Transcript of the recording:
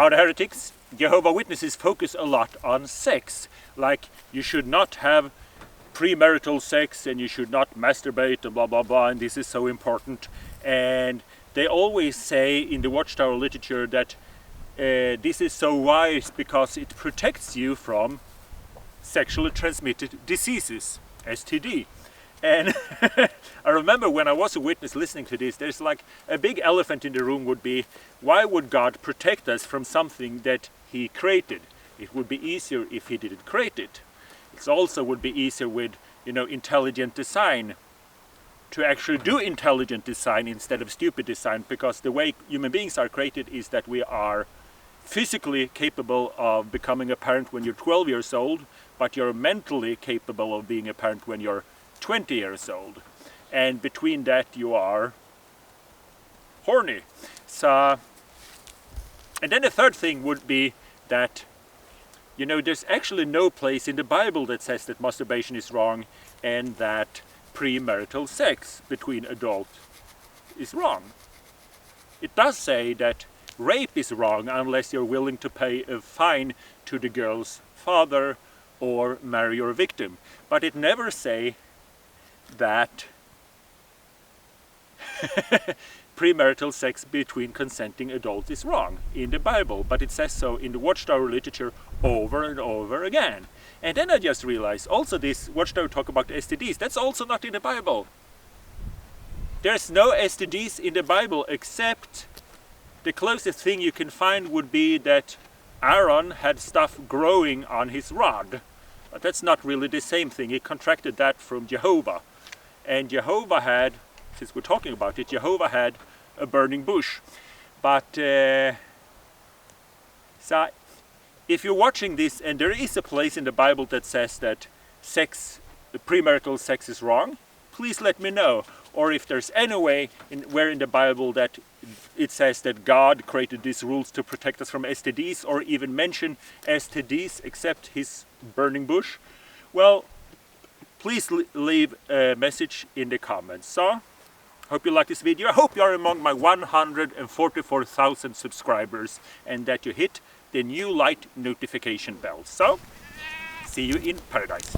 Hard heretics, Jehovah Witnesses focus a lot on sex. Like, you should not have premarital sex and you should not masturbate and blah blah blah, and this is so important. And they always say in the Watchtower literature that this is so wise because it protects you from sexually transmitted diseases, STD. And I remember when I was a witness listening to this, there's like a big elephant in the room would be, why would God protect us from something that He created? It would be easier if He didn't create it. It also would be easier with, intelligent design, to actually do intelligent design instead of stupid design, because the way human beings are created is that we are physically capable of becoming a parent when you're 12 years old, but you're mentally capable of being a parent when you're 20 years old, and between that you are horny. So, and then the third thing would be that there's actually no place in the Bible that says that masturbation is wrong and that premarital sex between adults is wrong. It does say that rape is wrong unless you're willing to pay a fine to the girl's father or marry your victim, but it never say that premarital sex between consenting adults is wrong in the Bible, but it says so in the Watchtower literature over and over again. And then I just realized also this Watchtower talk about STDs, that's also not in the Bible. There's no STDs in the Bible, except the closest thing you can find would be that Aaron had stuff growing on his rod, but that's not really the same thing. He contracted that from Jehovah. And Jehovah had, since we're talking about it, Jehovah had a burning bush. But so if you're watching this and there is a place in the Bible that says that premarital sex is wrong, please let me know. Or if there's any way where in the Bible that it says that God created these rules to protect us from STDs, or even mention STDs except His burning bush, well, please leave a message in the comments. So, hope you like this video. I hope you are among my 144,000 subscribers and that you hit the new light notification bell. So, see you in paradise.